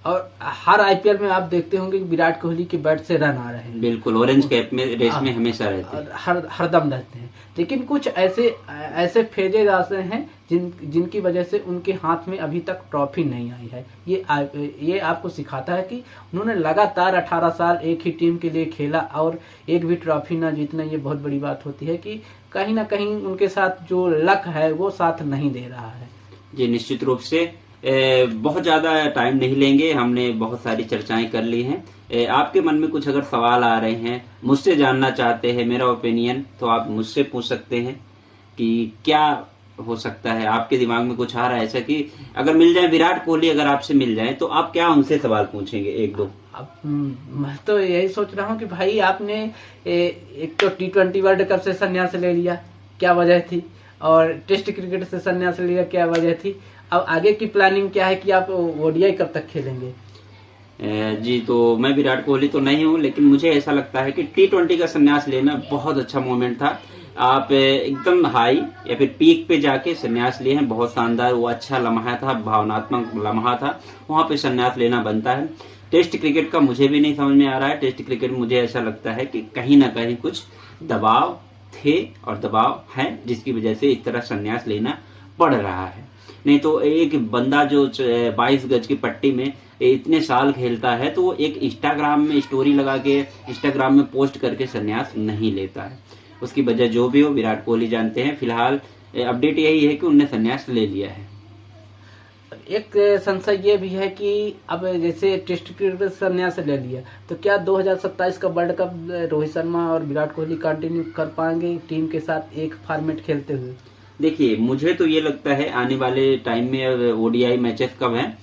और हर आईपीएल में आप देखते होंगे कि विराट कोहली के बैट से रन आ रहे हैं। बिल्कुल, ऑरेंज कैप में रेस में हमेशा रहते हैं, हरदम रहते हैं। लेकिन कुछ ऐसे फेजेज आते हैं जिनकी वजह से उनके हाथ में अभी तक ट्रॉफी नहीं आई है। ये आपको सिखाता है कि उन्होंने लगातार 18 साल एक ही टीम के लिए खेला और एक भी ट्रॉफी ना जीतना, ये बहुत बड़ी बात होती है कि कहीं ना कहीं उनके साथ जो लक है वो साथ नहीं दे रहा है। जी निश्चित रूप से बहुत ज्यादा टाइम नहीं लेंगे, हमने बहुत सारी चर्चाएं कर ली हैं। आपके मन में कुछ अगर सवाल आ रहे हैं, मुझसे जानना चाहते हैं मेरा ओपिनियन, तो आप मुझसे पूछ सकते हैं कि क्या हो सकता है। आपके दिमाग में कुछ आ रहा है ऐसा कि अगर मिल जाए विराट कोहली, अगर आपसे मिल जाए तो आप क्या उनसे सवाल पूछेंगे? एक दो। अब मैं तो यही सोच रहा हूँ कि भाई आपने एक तो T20 वर्ल्ड कप से संन्यास ले लिया, क्या वजह थी? और टेस्ट क्रिकेट से संन्यास लिया, क्या वजह थी? अब आगे की प्लानिंग क्या है कि आप ओडीआई कब तक खेलेंगे? जी, तो मैं विराट कोहली तो नहीं हूँ, लेकिन मुझे ऐसा लगता है कि T20 का संन्यास लेना बहुत अच्छा मोमेंट था। आप एकदम हाई या फिर पीक पे जाके संन्यास लिए हैं, बहुत शानदार, वो अच्छा लम्हा था, भावनात्मक लम्हा था, वहां पे संन्यास लेना बनता है। टेस्ट क्रिकेट का मुझे भी नहीं समझ में आ रहा है। टेस्ट क्रिकेट में मुझे ऐसा लगता है कि कहीं ना कहीं कुछ दबाव थे और दबाव है, जिसकी वजह से इस तरह संन्यास लेना पड़ रहा है। नहीं तो एक बंदा जो 22 गज की पट्टी में इतने साल खेलता है तो वो एक इंस्टाग्राम में स्टोरी लगा के इंस्टाग्राम में पोस्ट करके संन्यास नहीं लेता है। उसकी वजह जो भी हो विराट कोहली जानते हैं। फिलहाल अपडेट यही है कि उनने संन्यास ले लिया है। एक संशय ये भी है कि अब जैसे टेस्ट क्रिकेट संन्यास ले लिया तो क्या 2027 का वर्ल्ड कप रोहित शर्मा और विराट कोहली कंटिन्यू कर पाएंगे टीम के साथ एक फॉर्मेट खेलते हुए? देखिए, मुझे तो ये लगता है आने वाले टाइम में ओडीआई मैचेस कब हैं,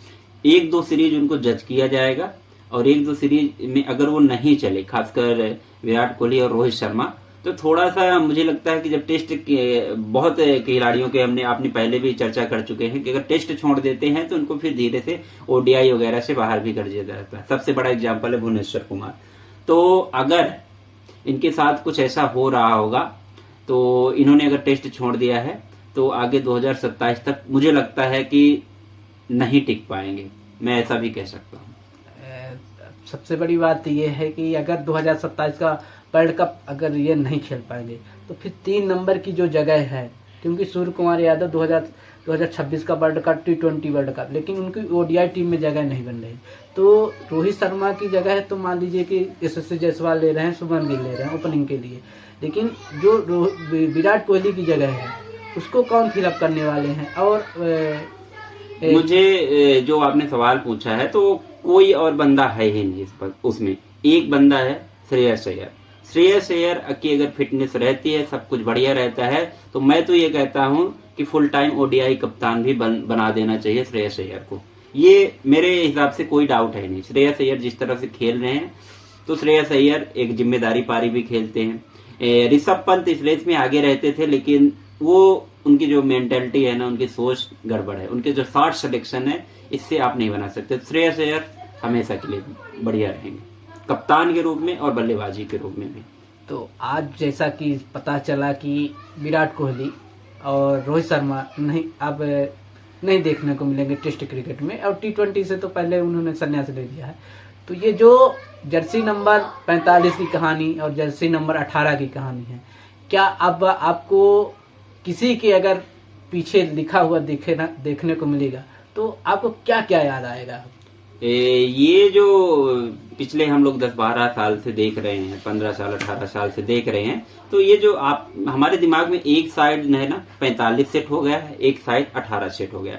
1-2 सीरीज उनको जज किया जाएगा और 1-2 सीरीज में अगर वो नहीं चले, खासकर विराट कोहली और रोहित शर्मा, तो थोड़ा सा मुझे लगता है कि जब टेस्ट के बहुत खिलाड़ियों के आपने पहले भी चर्चा कर चुके हैं कि अगर टेस्ट छोड़ देते हैं तो उनको फिर धीरे से ओडीआई वगैरह से बाहर भी कर दिया जाता है। सबसे बड़ा एग्जाम्पल है भुवनेश्वर कुमार। तो अगर इनके साथ कुछ ऐसा हो रहा होगा तो इन्होंने अगर टेस्ट छोड़ दिया है तो आगे 2027 तक मुझे लगता है कि नहीं टिक पाएंगे, मैं ऐसा भी कह सकता हूँ। सबसे बड़ी बात ये है कि अगर 2027 का वर्ल्ड कप अगर ये नहीं खेल पाएंगे तो फिर 3 नंबर की जो जगह है, क्योंकि सूर्य कुमार यादव 2026 का world cup T20 world cup, लेकिन उनकी ओडीआई टीम में जगह नहीं बन रही। तो रोहित शर्मा की जगह है तो मान लीजिए कि यशस्वी जायसवाल ले रहे हैं, शुभमन गिल ले रहे हैं ओपनिंग के लिए, लेकिन जो विराट कोहली की जगह है उसको कौन फिलअप करने वाले हैं? और मुझे जो आपने सवाल पूछा है तो कोई और बंदा है ही नहीं इस पर। उसमें एक बंदा है श्रेयस अय्यर। श्रेयस अय्यर की अगर फिटनेस रहती है, सब कुछ बढ़िया रहता है, तो मैं तो ये कहता हूं कि फुल टाइम ओडीआई कप्तान भी बना देना चाहिए श्रेयस अय्यर को। ये मेरे हिसाब से कोई डाउट है नहीं। श्रेयस अय्यर जिस तरह से खेल रहे हैं तो श्रेयस अय्यर एक जिम्मेदारी पारी भी खेलते हैं। ऋषभ पंत इस रेस में आगे रहते थे, लेकिन वो उनकी जो मेंटेलिटी है ना, उनकी सोच गड़बड़ है, उनके जो शॉट सिलेक्शन है इससे आप नहीं बना सकते। श्रेयस अय्यर हमेशा के लिए बढ़िया रहेंगे, कप्तान के रूप में और बल्लेबाजी के रूप में भी। तो आज जैसा कि पता चला कि विराट कोहली और रोहित शर्मा नहीं देखने को मिलेंगे टेस्ट क्रिकेट में, और T20 से तो पहले उन्होंने संन्यास ले लिया है। तो ये जो जर्सी नंबर 45 की कहानी और जर्सी नंबर 18 की कहानी है, क्या अब आपको किसी की अगर पीछे लिखा हुआ देखने को मिलेगा, तो आपको क्या क्या याद आएगा? ये जो पिछले हम लोग 10-12 साल से देख रहे हैं, 15 साल 18 साल से देख रहे हैं, तो ये जो आप हमारे दिमाग में एक साइड है ना 45 सेट हो गया है, एक साइड 18 सेट हो गया।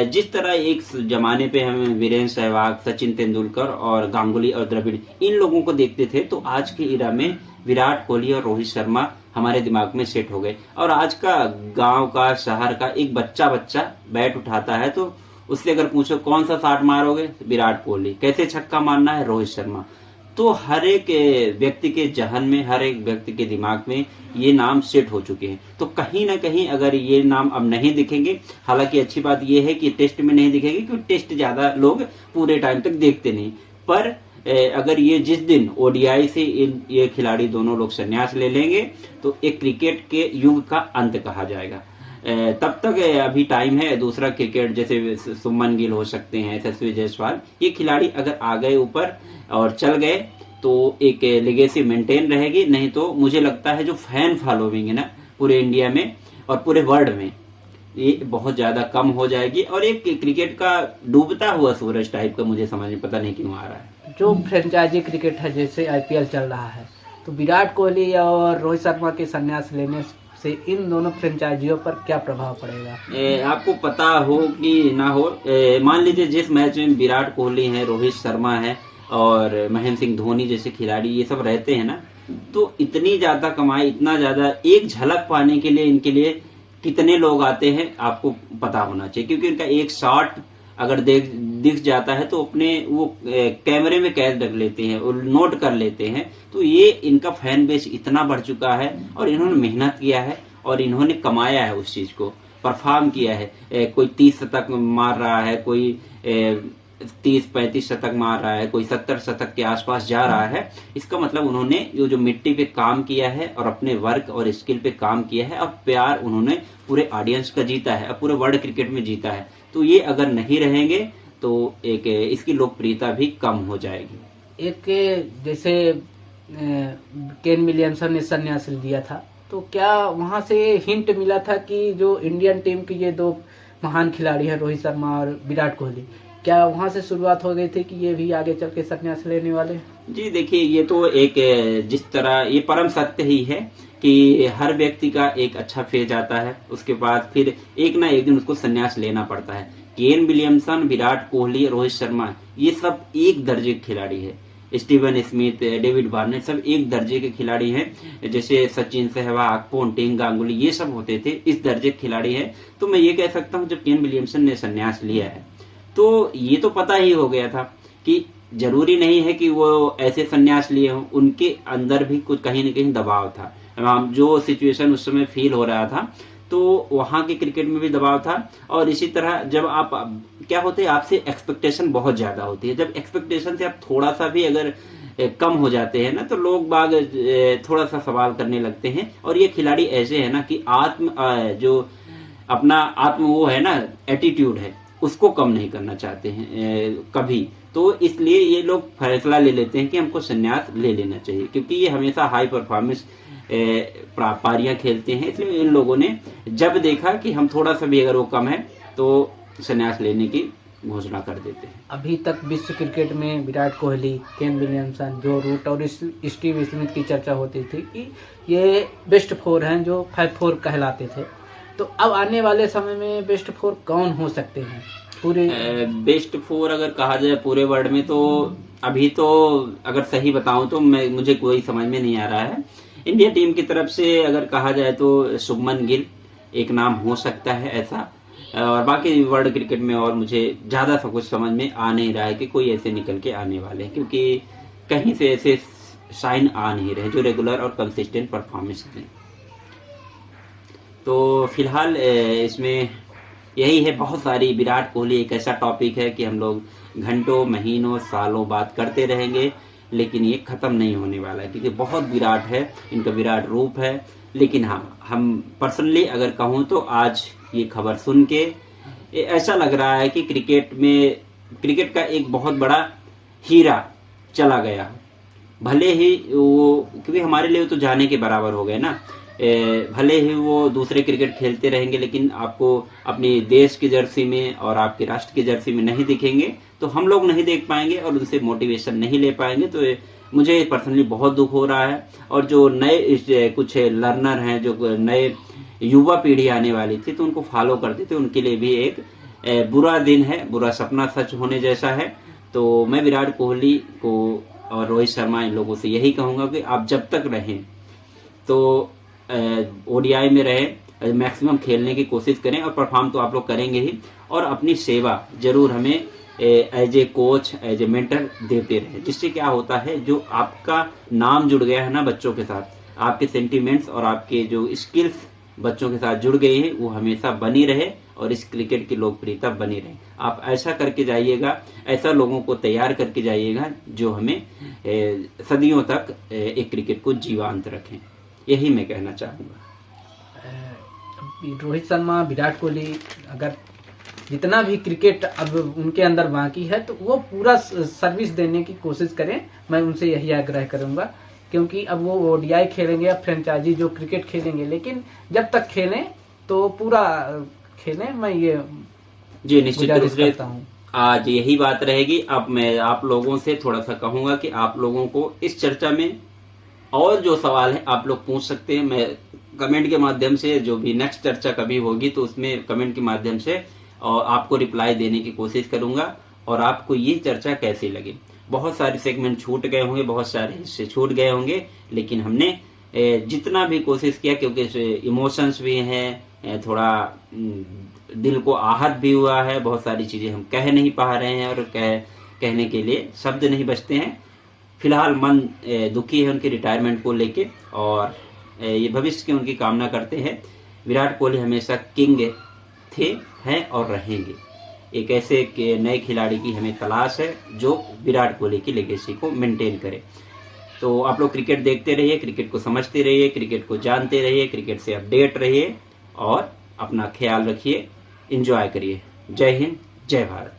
जिस तरह एक जमाने पे हम वीरेंद्र सहवाग, सचिन तेंदुलकर और गांगुली और द्रविड़ इन लोगों को देखते थे, तो आज के इरा में विराट कोहली और रोहित शर्मा हमारे दिमाग में सेट हो गए। और आज का गांव का, शहर का एक बच्चा बैट उठाता है तो उससे अगर पूछो कौन सा शॉट मारोगे, विराट कोहली, कैसे छक्का मारना है, रोहित शर्मा। तो हर एक व्यक्ति के जहन में, हर एक व्यक्ति के दिमाग में ये नाम सेट हो चुके हैं। तो कहीं ना कहीं अगर ये नाम अब नहीं दिखेंगे, हालांकि अच्छी बात ये है कि टेस्ट में नहीं दिखेंगे क्योंकि टेस्ट ज्यादा लोग पूरे टाइम तक देखते नहीं, पर अगर ये जिस दिन ओडीआई से ये खिलाड़ी दोनों लोग संन्यास ले लेंगे तो एक क्रिकेट के युग का अंत कहा जाएगा। तब तक अभी टाइम है। दूसरा क्रिकेट जैसे सुमन गिल हो सकते हैं, यशस्वी जायसवाल, ये खिलाड़ी अगर आ गए ऊपर और चल गए तो एक लेगेसी मेंटेन रहेगी। नहीं तो मुझे लगता है जो फैन फॉलोइंग है ना पूरे इंडिया में और पूरे वर्ल्ड में, ये बहुत ज्यादा कम हो जाएगी और एक क्रिकेट का डूबता हुआ सूरज टाइप का मुझे समझ में पता नहीं क्यों आ रहा है। जो फ्रेंचाइजी क्रिकेट है, जैसे आईपीएल चल रहा है, तो विराट कोहली और रोहित शर्मा के संन्यास लेने से इन दोनों फ्रेंचाइजियों पर क्या प्रभाव पड़ेगा? आपको पता हो कि ना हो, मान लीजिए जिस मैच में विराट कोहली है, रोहित शर्मा है और महेंद्र सिंह धोनी जैसे खिलाड़ी ये सब रहते हैं ना, तो इतनी ज्यादा कमाई, इतना ज्यादा एक झलक पाने के लिए इनके लिए कितने लोग आते हैं आपको पता होना चाहिए। क्योंकि इनका एक शॉट अगर दिख जाता है तो अपने वो कैमरे में कैद रख लेते हैं और नोट कर लेते हैं। तो ये इनका फैन बेस इतना बढ़ चुका है और इन्होंने मेहनत किया है और इन्होंने कमाया है, उस चीज को परफॉर्म किया है। कोई 30 शतक मार रहा है, कोई 30-35 शतक मार रहा है, कोई 70 शतक के आसपास जा रहा है। इसका मतलब उन्होंने ये जो मिट्टी पे काम किया है और अपने वर्क और स्किल पे काम किया है और प्यार उन्होंने पूरे ऑडियंस का जीता है और पूरे वर्ल्ड क्रिकेट में जीता है। तो ये अगर नहीं रहेंगे तो एक इसकी लोकप्रियता भी कम हो जाएगी। एक जैसे केन विलियमसन ने संन्यास लिया था, तो क्या वहां से हिंट मिला था कि जो इंडियन टीम की ये दो महान खिलाड़ी हैं, रोहित शर्मा और विराट कोहली, क्या वहां से शुरुआत हो गई थी कि ये भी आगे चल के संन्यास लेने वाले? जी देखिए, ये तो एक जिस तरह ये परम सत्य ही है कि हर व्यक्ति का एक अच्छा फेज आता है, उसके बाद फिर एक ना एक दिन उसको संन्यास लेना पड़ता है। केन विलियमसन, विराट कोहली, रोहित शर्मा, ये सब एक दर्जे के खिलाड़ी है। स्टीवन स्मिथ, डेविड वार्नर, सब एक दर्जे के खिलाड़ी हैं। जैसे सचिन, सहवाग, पोंटिंग, गांगुली, ये सब होते थे इस दर्जे के खिलाड़ी हैं। तो मैं ये कह सकता हूँ जब केन विलियमसन ने संन्यास लिया है तो ये तो पता ही हो गया था कि जरूरी नहीं है कि वो ऐसे संन्यास लिए हों, उनके अंदर भी कुछ कहीं न कहीं दबाव था। जो सिचुएशन उस समय फील हो रहा था तो वहां के क्रिकेट में भी दबाव था। और इसी तरह जब आप क्या होते हैं, आपसे एक्सपेक्टेशन बहुत ज्यादा होती है। जब एक्सपेक्टेशन से आप थोड़ा सा भी अगर कम हो जाते हैं ना तो लोग बाग थोड़ा सा सवाल करने लगते हैं। और ये खिलाड़ी ऐसे है ना कि जो अपना वो है ना एटीट्यूड है, उसको कम नहीं करना चाहते हैं कभी। तो इसलिए ये लोग फैसला ले लेते हैं कि हमको संन्यास ले लेना चाहिए, क्योंकि ये हमेशा हाई परफॉर्मेंस पारियां खेलते हैं। इसलिए इन लोगों ने जब देखा कि हम थोड़ा सा भी अगर वो कम है तो संन्यास लेने की घोषणा कर देते हैं। अभी तक विश्व क्रिकेट में विराट कोहली, केन विलियमसन, जो रूट और स्टीव स्मिथ की चर्चा होती थी कि ये बेस्ट 4 हैं, जो 5-4 कहलाते थे। तो अब आने वाले समय में बेस्ट 4 कौन हो सकते हैं? पूरे बेस्ट 4 अगर कहा जाए पूरे वर्ल्ड में, तो अभी तो अगर सही बताऊं तो मुझे कोई समझ में नहीं आ रहा है। इंडिया टीम की तरफ से अगर कहा जाए तो शुभमन गिल एक नाम हो सकता है ऐसा। और बाकी वर्ल्ड क्रिकेट में और मुझे ज्यादा सा कुछ समझ में आ नहीं रहा है कि कोई ऐसे निकल के आने वाले हैं, क्योंकि कहीं से ऐसे साइन आ नहीं रहे जो रेगुलर और कंसिस्टेंट परफॉर्मेंस दें। तो फिलहाल इसमें यही है। बहुत सारी, विराट कोहली एक ऐसा टॉपिक है कि हम लोग घंटों, महीनों, सालों बात करते रहेंगे, लेकिन ये खत्म नहीं होने वाला है, क्योंकि बहुत विराट है, इनका विराट रूप है। लेकिन हाँ, हम पर्सनली अगर कहूँ तो आज ये खबर सुन के ऐसा लग रहा है कि क्रिकेट का एक बहुत बड़ा हीरा चला गया। भले ही वो, क्योंकि हमारे लिए तो जाने के बराबर हो गए ना। भले ही वो दूसरे क्रिकेट खेलते रहेंगे, लेकिन आपको अपनी देश की जर्सी में और आपके राष्ट्र की जर्सी में नहीं दिखेंगे, तो हम लोग नहीं देख पाएंगे और उनसे मोटिवेशन नहीं ले पाएंगे। तो मुझे पर्सनली बहुत दुख हो रहा है। और जो नए कुछ लर्नर हैं, जो नए युवा पीढ़ी आने वाली थी, तो उनको फॉलो करते थे, उनके लिए भी एक बुरा दिन है, बुरा सपना सच होने जैसा है। तो मैं विराट कोहली को और रोहित शर्मा, इन लोगों से यही कहूंगा कि आप जब तक रहें तो ओडीआई में रहे, मैक्सिमम खेलने की कोशिश करें, और परफॉर्म तो आप लोग करेंगे ही, और अपनी सेवा जरूर हमें as a coach, as a mentor देते रहे। जिससे क्या होता है, जो आपका नाम जुड़ गया है ना बच्चों के साथ, आपके सेंटिमेंट्स और आपके जो स्किल्स बच्चों के साथ जुड़ गई है, वो हमेशा बनी रहे और इस क्रिकेट की लोकप्रियता बनी रहे। आप ऐसा करके जाइएगा, ऐसा लोगों को तैयार करके जाइएगा जो हमें सदियों तक एक क्रिकेट को जीवंत रखें। यही मैं कहना चाहूँगा। रोहित शर्मा, विराट कोहली, अगर जितना भी क्रिकेट अब उनके अंदर बाकी है तो वो पूरा सर्विस देने की कोशिश करें। मैं उनसे यही आग्रह करूंगा, क्योंकि अब वो ओडीआई खेलेंगे या फ्रेंचाइजी जो क्रिकेट खेलेंगे, लेकिन जब तक खेलें तो पूरा खेलें। मैं ये जी निश्चित रूप से हूँ। आज यही बात रहेगी। अब मैं आप लोगों से थोड़ा सा कहूंगा कि आप लोगों को इस चर्चा में और जो सवाल है आप लोग पूछ सकते हैं। मैं कमेंट के माध्यम से, जो भी नेक्स्ट चर्चा कभी होगी तो उसमें कमेंट के माध्यम से और आपको रिप्लाई देने की कोशिश करूंगा। और आपको ये चर्चा कैसी लगी? बहुत सारे सेगमेंट छूट गए होंगे, बहुत सारे हिस्से छूट गए होंगे, लेकिन हमने जितना भी कोशिश किया, क्योंकि इमोशंस भी हैं, थोड़ा दिल को आहत भी हुआ है, बहुत सारी चीजें हम कह नहीं पा रहे हैं और कहने के लिए शब्द नहीं बचते हैं। फिलहाल मन दुखी है उनके रिटायरमेंट को लेके, और ये भविष्य की उनकी कामना करते हैं। विराट कोहली हमेशा किंग थे, हैं और रहेंगे। एक ऐसे नए खिलाड़ी की हमें तलाश है जो विराट कोहली की लेगेसी को मेंटेन करे। तो आप लोग क्रिकेट देखते रहिए, क्रिकेट को समझते रहिए, क्रिकेट को जानते रहिए, क्रिकेट से अपडेट रहिए और अपना ख्याल रखिए, एंजॉय करिए। जय हिंद, जय भारत।